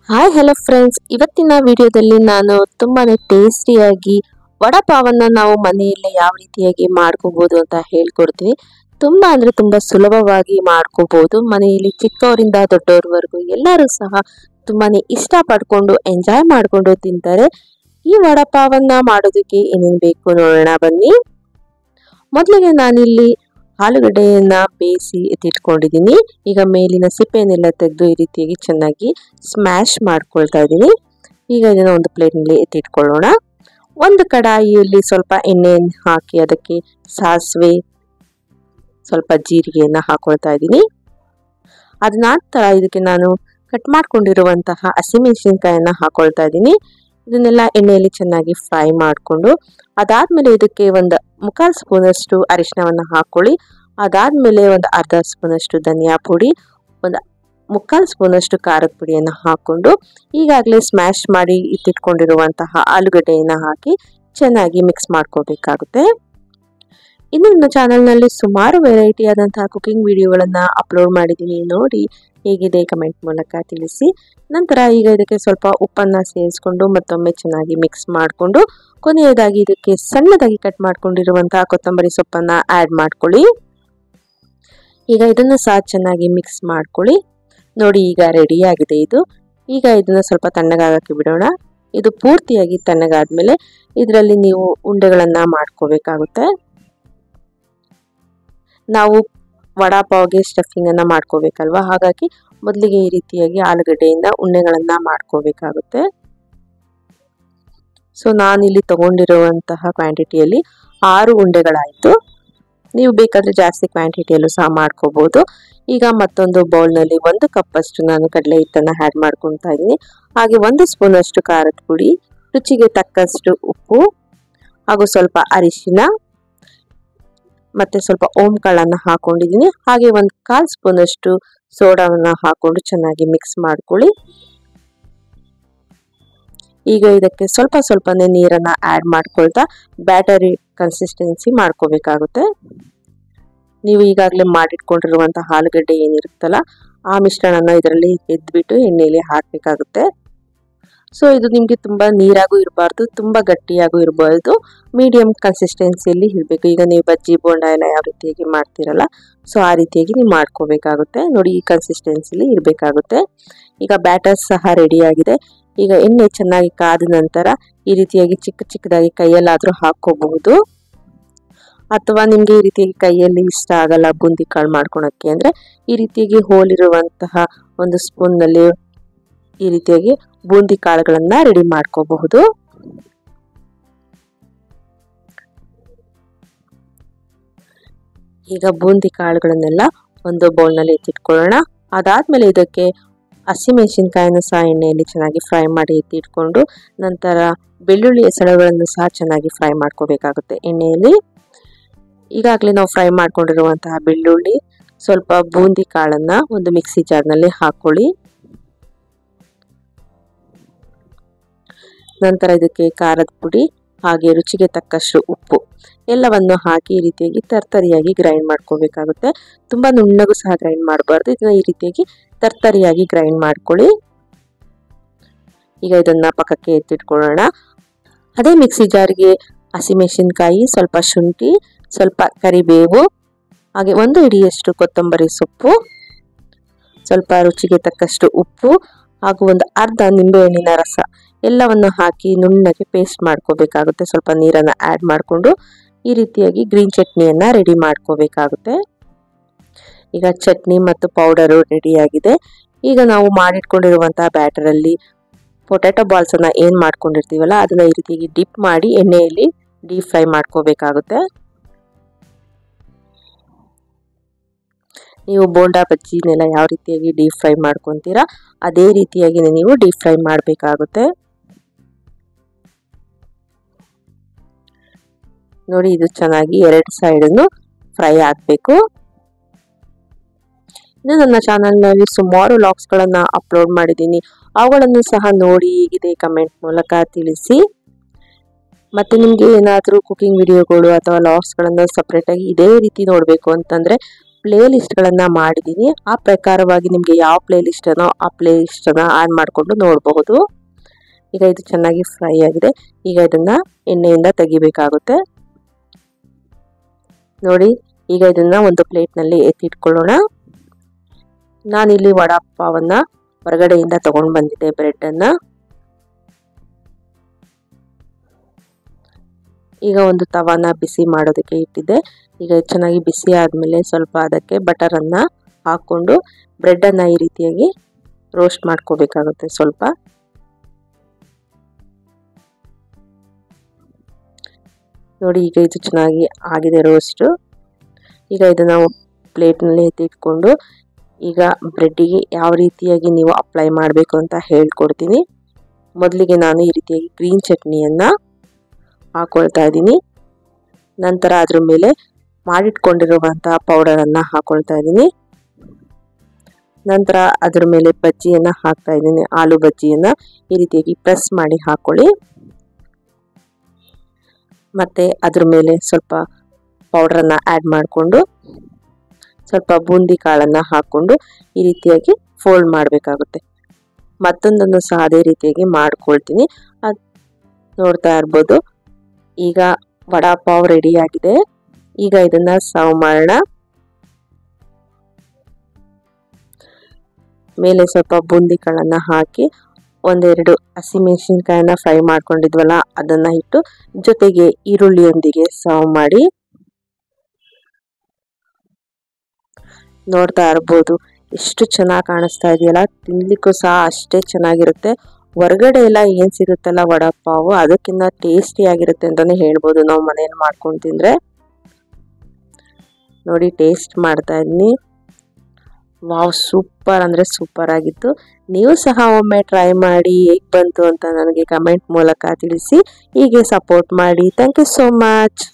Hi hello friends, ಇವತ್ತಿನ ವಿಡಿಯೋದಲ್ಲಿ ನಾನು ತುಂಬಾನೇ ಟೇಸ್ಟಿಯಾಗಿ ವಡಾಪಾವನ್ನ ನಾವು ಮನೆಯಲ್ಲೇ ಯಾವ ರೀತಿಯಾಗಿ ಮಾಡ್ಕೋಬಹುದು ಅಂತ ಹೇಳ್ಕೊಡ್ತೀನಿ. ತುಂಬಾ ಅಂದ್ರೆ ತುಂಬಾ ಸುಲಭವಾಗಿ ಮಾಡ್ಕೋಬಹುದು. ಮನೆಯಲ್ಲಿ ಚಿಕ್ಕವರಿಂದ ದೊಡ್ಡವರವರೆಗೂ ಎಲ್ಲರೂ ಸಹ ತುಂಬಾನೇ ಇಷ್ಟ ಪಡ್ಕೊಂಡು ಎಂಜಾಯ್ ಮಾಡ್ಕೊಂಡು ತಿಂತಾರೆ. ಈ ವಡಾಪಾವನ್ನ ಮಾಡೋದಕ್ಕೆ ಏನೇನು ಬೇಕು ನೋಡೋಣ ಬನ್ನಿ. ಮೊದಲಿಗೆ ನಾನಿಲ್ಲಿ ಆಲೂಗಡ್ಡೆಯನ್ನ ಬೇಯಿಸಿ ಎತ್ತಿಟ್ಕೊಂಡಿದ್ದೀನಿ. ಈಗ ಮೇಲಿನ ಸಿಪ್ಪೆಯನ್ನೆಲ್ಲ ತೆಗೆದು ಈ ರೀತಿಯಾಗಿ ಚೆನ್ನಾಗಿ ಸ್ಮ್ಯಾಶ್ ಮಾಡ್ಕೊಳ್ತಾ ಇದ್ದೀನಿ. ಈಗ ಇದನ್ನ ಒಂದು ಪ್ಲೇಟ್ನಲ್ಲಿ ಎತ್ತಿಟ್ಕೊಳ್ಳೋಣ. ಒಂದು ಕಡಾಯಿಯಲ್ಲಿ ಸ್ವಲ್ಪ ಎಣ್ಣೆಯನ್ನು ಹಾಕಿ ಅದಕ್ಕೆ ಸಾಸಿವೆ, ಸ್ವಲ್ಪ ಜೀರಿಗೆಯನ್ನ ಹಾಕೊಳ್ತಾ ಇದ್ದೀನಿ. ಅದ ನಂತರ ಇದಕ್ಕೆ ನಾನು ಕಟ್ ಮಾಡ್ಕೊಂಡಿರುವಂತಹ ಹಸಿಮೆಣಸಿನಕಾಯನ್ನ ಹಾಕೊಳ್ತಾ ಇದ್ದೀನಿ. ಇದನ್ನೆಲ್ಲ ಎಣ್ಣೆಯಲ್ಲಿ ಚೆನ್ನಾಗಿ ಫ್ರೈ ಮಾಡಿಕೊಂಡು ಅದಾದ್ಮೇಲೆ ಇದಕ್ಕೆ ಒಂದು 1/4 ಸ್ಪೂನಷ್ಟು ಅರಿಶಿನವನ್ನು ಹಾಕೊಳ್ಳಿ. ಅದಾದ್ಮೇಲೆ ಒಂದು ಅರ್ಧ ಸ್ಪೂನಷ್ಟು ಧನಿಯಾ ಪುಡಿ, ಒಂದು 1/4 ಸ್ಪೂನಷ್ಟು ಖಾರದ ಪುಡಿಯನ್ನು ಹಾಕೊಂಡು ಈಗಾಗಲೇ ಸ್ಮ್ಯಾಶ್ ಮಾಡಿ ಇಟ್ಟಿಟ್ಕೊಂಡಿರುವಂತಹ ಆಲೂಗಡ್ಡೆಯನ್ನು ಹಾಕಿ ಚೆನ್ನಾಗಿ ಮಿಕ್ಸ್ ಮಾಡ್ಕೋಬೇಕಾಗುತ್ತೆ. ಇನ್ನು ನನ್ನ ಚಾನಲ್ನಲ್ಲಿ ಸುಮಾರು ವೆರೈಟಿ ಆದಂತಹ ಕುಕಿಂಗ್ ವಿಡಿಯೋಗಳನ್ನು ಅಪ್ಲೋಡ್ ಮಾಡಿದ್ದೀನಿ. ನೋಡಿ ಹೇಗಿದೆ ಕಮೆಂಟ್ ಮೂಲಕ ತಿಳಿಸಿ. ನಂತರ ಈಗ ಇದಕ್ಕೆ ಸ್ವಲ್ಪ ಉಪ್ಪನ್ನು ಸೇರಿಸ್ಕೊಂಡು ಮತ್ತೊಮ್ಮೆ ಚೆನ್ನಾಗಿ ಮಿಕ್ಸ್ ಮಾಡಿಕೊಂಡು ಕೊನೆಯದಾಗಿ ಇದಕ್ಕೆ ಸಣ್ಣದಾಗಿ ಕಟ್ ಮಾಡ್ಕೊಂಡಿರುವಂತಹ ಕೊತ್ತಂಬರಿ ಸೊಪ್ಪನ್ನು ಆ್ಯಡ್ ಮಾಡ್ಕೊಳ್ಳಿ. ಈಗ ಇದನ್ನು ಸಹ ಚೆನ್ನಾಗಿ ಮಿಕ್ಸ್ ಮಾಡ್ಕೊಳ್ಳಿ. ನೋಡಿ ಈಗ ರೆಡಿ ಆಗಿದೆ ಇದು. ಈಗ ಇದನ್ನು ಸ್ವಲ್ಪ ತಣ್ಣಗಾಗಕ್ಕೆ ಬಿಡೋಣ. ಇದು ಪೂರ್ತಿಯಾಗಿ ತಣ್ಣಗಾದ್ಮೇಲೆ ಇದರಲ್ಲಿ ನೀವು ಉಂಡೆಗಳನ್ನು ಮಾಡ್ಕೋಬೇಕಾಗುತ್ತೆ. ನಾವು ವಡಾಪಾವ್ಗೆ ಸ್ಟಫಿಂಗ್ ಅನ್ನ ಮಾಡ್ಕೋಬೇಕಲ್ವಾ, ಹಾಗಾಗಿ ಮೊದಲಿಗೆ ಈ ರೀತಿಯಾಗಿ ಆಲೂಗಡ್ಡೆಯಿಂದ ಉಂಡೆಗಳನ್ನ ಮಾಡ್ಕೋಬೇಕಾಗುತ್ತೆ. ಸೊ ನಾನಿಲ್ಲಿ ತಗೊಂಡಿರುವಂತಹ ಕ್ವಾಂಟಿಟಿಯಲ್ಲಿ 6 ಉಂಡೆಗಳಾಯಿತು. ನೀವು ಬೇಕಾದ್ರೆ ಜಾಸ್ತಿ ಕ್ವಾಂಟಿಟಿಯಲ್ಲೂ ಸಹ ಮಾಡ್ಕೋಬಹುದು. ಈಗ ಮತ್ತೊಂದು ಬೌಲ್ನಲ್ಲಿ 1 ಕಪ್ ಅಷ್ಟು ನಾನು ಕಡಲೆ ಹಿಟ್ಟನ್ನು ಆ್ಯಡ್ ಮಾಡ್ಕೊತಾ ಇದ್ದೀನಿ. ಹಾಗೆ 1 ಸ್ಪೂನ್ ಅಷ್ಟು ಖಾರದ ಪುಡಿ, ರುಚಿಗೆ ತಕ್ಕಷ್ಟು ಉಪ್ಪು ಹಾಗೂ ಸ್ವಲ್ಪ ಅರಿಶಿನ ಮತ್ತೆ ಸ್ವಲ್ಪ ಓಂ ಕಾಳನ್ನು ಹಾಕೊಂಡಿದ್ದೀನಿ. ಹಾಗೆ 1/4 ಸ್ಪೂನ್ ಅಷ್ಟು ಸೋಡಾವನ್ನು ಹಾಕೊಂಡು ಚೆನ್ನಾಗಿ ಮಿಕ್ಸ್ ಮಾಡ್ಕೊಳ್ಳಿ. ಈಗ ಇದಕ್ಕೆ ಸ್ವಲ್ಪ ಸ್ವಲ್ಪನೇ ನೀರನ್ನು ಆ್ಯಡ್ ಮಾಡ್ಕೊಳ್ತಾ ಬ್ಯಾಟರಿ ಕನ್ಸಿಸ್ಟೆನ್ಸಿ ಮಾಡ್ಕೋಬೇಕಾಗುತ್ತೆ. ನೀವು ಈಗಾಗಲೇ ಮಾಡಿಟ್ಕೊಂಡಿರುವಂತಹ ಆಲೂಗಡ್ಡೆ ಏನಿರುತ್ತಲ್ಲ ಆ ಮಿಶ್ರಣನ ಇದರಲ್ಲಿ ಎದ್ಬಿಟ್ಟು ಎಣ್ಣೆಯಲ್ಲಿ ಹಾಕಬೇಕಾಗುತ್ತೆ. ಸೊ ಇದು ನಿಮಗೆ ತುಂಬ ನೀರಾಗೂ ಇರಬಾರ್ದು, ತುಂಬ ಗಟ್ಟಿಯಾಗೂ ಇರಬಾರ್ದು, ಮೀಡಿಯಂ ಕನ್ಸಿಸ್ಟೆನ್ಸಿಯಲ್ಲಿ ಇರಬೇಕು. ಈಗ ನೀವು ಬಜ್ಜಿ ಬೋಂಡ ಎಲ್ಲ ಯಾವ ರೀತಿಯಾಗಿ ಮಾಡ್ತೀರಲ್ಲ, ಸೊ ಆ ರೀತಿಯಾಗಿ ನೀವು ಮಾಡ್ಕೋಬೇಕಾಗುತ್ತೆ. ನೋಡಿ ಈ ಕನ್ಸಿಸ್ಟೆನ್ಸಿಲಿ ಇರಬೇಕಾಗುತ್ತೆ. ಈಗ ಬ್ಯಾಟರ್ ಸಹ ರೆಡಿಯಾಗಿದೆ. ಈಗ ಎಣ್ಣೆ ಚೆನ್ನಾಗಿ ಕಾದ ನಂತರ ಈ ರೀತಿಯಾಗಿ ಚಿಕ್ಕ ಚಿಕ್ಕದಾಗಿ ಕೈಯಲ್ಲಾದರೂ ಹಾಕ್ಕೋಬಹುದು. ಅಥವಾ ನಿಮಗೆ ಈ ರೀತಿಯಾಗಿ ಕೈಯಲ್ಲಿ ಇಷ್ಟ ಆಗಲ್ಲ ಬೂಂದಿ ಕಾಳು ಮಾಡ್ಕೊಳಕ್ಕೆ ಅಂದರೆ ಈ ರೀತಿಯಾಗಿ ಹೋಲಿರುವಂತಹ ಒಂದು ಸ್ಪೂನ್ನಲ್ಲಿ ಈ ರೀತಿಯಾಗಿ ಬೂಂದಿ ಕಾಳುಗಳನ್ನ ರೆಡಿ ಮಾಡ್ಕೋಬಹುದು. ಈಗ ಬೂಂದಿ ಕಾಳುಗಳನ್ನೆಲ್ಲ ಒಂದು ಬೌಲ್ನಲ್ಲಿ ಎತ್ತಿಟ್ಕೊಳ್ಳೋಣ. ಅದಾದ್ಮೇಲೆ ಇದಕ್ಕೆ ಹಸಿಮೆಣಸಿನಕಾಯನ್ನು ಸಹ ಎಣ್ಣೆಯಲ್ಲಿ ಚೆನ್ನಾಗಿ ಫ್ರೈ ಮಾಡಿ ಎತ್ತಿಟ್ಕೊಂಡು ನಂತರ ಬೆಳ್ಳುಳ್ಳಿ ಎಸಳುಗಳನ್ನು ಸಹ ಚೆನ್ನಾಗಿ ಫ್ರೈ ಮಾಡ್ಕೋಬೇಕಾಗುತ್ತೆ ಎಣ್ಣೆಯಲ್ಲಿ. ಈಗಾಗಲೇ ನಾವು ಫ್ರೈ ಮಾಡ್ಕೊಂಡಿರುವಂತಹ ಬೆಳ್ಳುಳ್ಳಿ, ಸ್ವಲ್ಪ ಬೂಂದಿ ಕಾಳನ್ನ ಒಂದು ಮಿಕ್ಸಿ ಜಾರ್ನಲ್ಲಿ ಹಾಕೊಳ್ಳಿ. ನಂತರ ಇದಕ್ಕೆ ಖಾರದ ಪುಡಿ ಹಾಗೆ ರುಚಿಗೆ ತಕ್ಕಷ್ಟು ಉಪ್ಪು ಎಲ್ಲವನ್ನು ಹಾಕಿ ಈ ರೀತಿಯಾಗಿ ತರ್ತರಿಯಾಗಿ ಗ್ರೈಂಡ್ ಮಾಡ್ಕೋಬೇಕಾಗುತ್ತೆ. ತುಂಬ ನುಣ್ಣಗೂ ಸಹ ಗ್ರೈಂಡ್ ಮಾಡಬಾರ್ದು. ಇದನ್ನ ಈ ರೀತಿಯಾಗಿ ತರ್ತರಿಯಾಗಿ ಗ್ರೈಂಡ್ ಮಾಡ್ಕೊಳ್ಳಿ. ಈಗ ಇದನ್ನ ಪಕ್ಕಕ್ಕೆ ಎತ್ತಿಟ್ಕೊಳ್ಳೋಣ. ಅದೇ ಮಿಕ್ಸಿ ಜಾರ್ಗೆ ಹಸಿಮೆಣಸಿನಕಾಯಿ, ಸ್ವಲ್ಪ ಶುಂಠಿ, ಸ್ವಲ್ಪ ಕರಿಬೇವು ಹಾಗೆ 1 ಹಿಡಿಯಷ್ಟು ಕೊತ್ತಂಬರಿ ಸೊಪ್ಪು, ಸ್ವಲ್ಪ ರುಚಿಗೆ ತಕ್ಕಷ್ಟು ಉಪ್ಪು ಹಾಗೂ ಒಂದು ಅರ್ಧ ನಿಂಬೆಹಣ್ಣಿನ ರಸ ಎಲ್ಲವನ್ನು ಹಾಕಿ ನುಣ್ಣಗೆ ಪೇಸ್ಟ್ ಮಾಡ್ಕೋಬೇಕಾಗುತ್ತೆ. ಸ್ವಲ್ಪ ನೀರನ್ನು ಆ್ಯಡ್ ಮಾಡಿಕೊಂಡು ಈ ರೀತಿಯಾಗಿ ಗ್ರೀನ್ ಚಟ್ನಿಯನ್ನು ರೆಡಿ ಮಾಡ್ಕೋಬೇಕಾಗುತ್ತೆ. ಈಗ ಚಟ್ನಿ ಮತ್ತು ಪೌಡರು ರೆಡಿಯಾಗಿದೆ. ಈಗ ನಾವು ಮಾಡಿಟ್ಕೊಂಡಿರುವಂತಹ ಬ್ಯಾಟರಲ್ಲಿ ಪೊಟ್ಯಾಟೊ ಬಾಲ್ಸನ್ನು ಏನು ಮಾಡ್ಕೊಂಡಿರ್ತೀವಲ್ಲ ಅದನ್ನು ಈ ರೀತಿಯಾಗಿ ಡಿಪ್ ಮಾಡಿ ಎಣ್ಣೆಯಲ್ಲಿ ಡೀಪ್ ಫ್ರೈ ಮಾಡ್ಕೋಬೇಕಾಗುತ್ತೆ. ನೀವು ಬೋಂಡಾ ಬಜ್ಜಿನೆಲ್ಲ ಯಾವ ರೀತಿಯಾಗಿ ಡೀಪ್ ಫ್ರೈ ಮಾಡ್ಕೊತೀರಾ ಅದೇ ರೀತಿಯಾಗಿ ನೀವು ಡೀಪ್ ಫ್ರೈ ಮಾಡಬೇಕಾಗುತ್ತೆ. ನೋಡಿ ಇದು ಚೆನ್ನಾಗಿ 2 ಸೈಡನ್ನು ಫ್ರೈ ಆಗಬೇಕು. ಇನ್ನು ನನ್ನ ಚಾನಲ್ನಲ್ಲಿ ಸುಮಾರು ವ್ಲಾಗ್ಸ್ಗಳನ್ನು ಅಪ್ಲೋಡ್ ಮಾಡಿದ್ದೀನಿ. ಅವುಗಳನ್ನು ಸಹ ನೋಡಿ ಹೇಗಿದೆ ಕಮೆಂಟ್ ಮೂಲಕ ತಿಳಿಸಿ. ಮತ್ತು ನಿಮಗೆ ಏನಾದರೂ ಕುಕಿಂಗ್ ವಿಡಿಯೋಗಳು ಅಥವಾ ವ್ಲಾಗ್ಸ್ಗಳನ್ನು ಸಪ್ರೇಟಾಗಿ ಇದೇ ರೀತಿ ನೋಡಬೇಕು ಅಂತಂದರೆ ಪ್ಲೇ ಲಿಸ್ಟ್ಗಳನ್ನು ಮಾಡಿದ್ದೀನಿ. ಆ ಪ್ರಕಾರವಾಗಿ ನಿಮಗೆ ಯಾವ ಪ್ಲೇ ಲಿಸ್ಟನೋ ಆ ಪ್ಲೇ ಲಿಸ್ಟನ್ನು ಆನ್ ಮಾಡಿಕೊಂಡು ನೋಡಬಹುದು. ಈಗ ಇದು ಚೆನ್ನಾಗಿ ಫ್ರೈ ಆಗಿದೆ. ಈಗ ಇದನ್ನು ಎಣ್ಣೆಯಿಂದ ತೆಗಿಬೇಕಾಗುತ್ತೆ. ನೋಡಿ, ಈಗ ಇದನ್ನು ಒಂದು ಪ್ಲೇಟ್ನಲ್ಲಿ ಎತ್ತಿಟ್ಕೊಳ್ಳೋಣ. ನಾನಿಲ್ಲಿ ವಡಾ ಪಾವನ್ನು ಹೊರಗಡೆಯಿಂದ ತಗೊಂಡು ಬಂದಿದ್ದೆ ಬ್ರೆಡ್ಡನ್ನು. ಈಗ ಒಂದು ತವಾನ ಬಿಸಿ ಮಾಡೋದಕ್ಕೆ ಇಟ್ಟಿದ್ದೆ. ಈಗ ಚೆನ್ನಾಗಿ ಬಿಸಿ ಆದಮೇಲೆ ಸ್ವಲ್ಪ ಅದಕ್ಕೆ ಬಟರನ್ನು ಹಾಕ್ಕೊಂಡು ಬ್ರೆಡ್ಡನ್ನು ಈ ರೀತಿಯಾಗಿ ರೋಸ್ಟ್ ಮಾಡ್ಕೋಬೇಕಾಗುತ್ತೆ ಸ್ವಲ್ಪ. ನೋಡಿ, ಈಗ ಇದು ಚೆನ್ನಾಗಿ ಆಗಿದೆ ರೋಸ್ಟು. ಈಗ ಇದನ್ನು ಪ್ಲೇಟ್ನಲ್ಲಿ ಎತ್ತಿಟ್ಕೊಂಡು ಈಗ ಬ್ರೆಡ್ಡಿಗೆ ಯಾವ ರೀತಿಯಾಗಿ ನೀವು ಅಪ್ಲೈ ಮಾಡಬೇಕು ಅಂತ ಹೇಳ್ಕೊಡ್ತೀನಿ. ಮೊದಲಿಗೆ ನಾನು ಈ ರೀತಿಯಾಗಿ ಗ್ರೀನ್ ಚಟ್ನಿಯನ್ನು ಹಾಕ್ಕೊಳ್ತಾ ಇದ್ದೀನಿ. ನಂತರ ಅದ್ರ ಮೇಲೆ ಮಾಡಿಟ್ಕೊಂಡಿರುವಂಥ ಪೌಡರನ್ನು ಹಾಕ್ಕೊಳ್ತಾ ಇದ್ದೀನಿ. ನಂತರ ಅದ್ರ ಮೇಲೆ ಬಜ್ಜಿಯನ್ನು ಹಾಕ್ತಾ ಇದ್ದೀನಿ. ಆಲೂ ಬಜ್ಜಿಯನ್ನು ಈ ರೀತಿಯಾಗಿ ಪ್ರೆಸ್ ಮಾಡಿ ಹಾಕ್ಕೊಳ್ಳಿ. ಮತ್ತು ಅದ್ರ ಮೇಲೆ ಸ್ವಲ್ಪ ಪೌಡ್ರನ್ನು ಆ್ಯಡ್ ಮಾಡಿಕೊಂಡು ಸ್ವಲ್ಪ ಬೂಂದಿ ಕಾಳನ್ನು ಹಾಕ್ಕೊಂಡು ಈ ರೀತಿಯಾಗಿ ಫೋಲ್ಡ್ ಮಾಡಬೇಕಾಗುತ್ತೆ. ಮತ್ತೊಂದನ್ನು ಸಹ ಅದೇ ರೀತಿಯಾಗಿ ಮಾಡ್ಕೊಳ್ತೀನಿ. ಅದು ನೋಡ್ತಾ ಇರ್ಬೋದು. ಈಗ ವಡಾ ಪಾವ್ ರೆಡಿಯಾಗಿದೆ. ಈಗ ಇದನ್ನು ಸರ್ವ್ ಮಾಡೋಣ. ಮೇಲೆ ಸ್ವಲ್ಪ ಬೂಂದಿ ಕಾಳನ್ನು ಹಾಕಿ ಒಂದೆರಡು ಹಸಿಮೆಣಸಿನ್ಕಾಯಿನ ಫ್ರೈ ಮಾಡ್ಕೊಂಡಿದ್ವಲ್ಲ ಅದನ್ನು ಇಟ್ಟು ಜೊತೆಗೆ ಈರುಳ್ಳಿಯೊಂದಿಗೆ ಸರ್ವ್ ಮಾಡಿ. ನೋಡ್ತಾ ಇರ್ಬೋದು ಎಷ್ಟು ಚೆನ್ನಾಗಿ ಕಾಣಿಸ್ತಾ ಇದೆಯಲ್ಲ. ತಿನ್ಲಿಕ್ಕೂ ಸಹ ಅಷ್ಟೇ ಚೆನ್ನಾಗಿರುತ್ತೆ. ಹೊರಗಡೆ ಎಲ್ಲ ಏನು ಸಿಗುತ್ತಲ್ಲ ವಡಾ ಪಾವು, ಅದಕ್ಕಿಂತ ಟೇಸ್ಟಿಯಾಗಿರುತ್ತೆ ಅಂತಲೇ ಹೇಳ್ಬೋದು ನಾವು ಮನೇಲಿ ಮಾಡ್ಕೊಂಡು ತಿಂದರೆ. ನೋಡಿ, ಟೇಸ್ಟ್ ಮಾಡ್ತಾ ಇದ್ದೀನಿ. ವಾವ್, ಸೂಪರ್ ಅಂದರೆ ಸೂಪರ್ ಆಗಿತ್ತು. ನೀವು ಸಹ ಒಮ್ಮೆ ಟ್ರೈ ಮಾಡಿ ಹೇಗೆ ಬಂತು ಅಂತ ನನಗೆ ಕಮೆಂಟ್ ಮೂಲಕ ತಿಳಿಸಿ. ಹೀಗೆ ಸಪೋರ್ಟ್ ಮಾಡಿ. Thank you so much.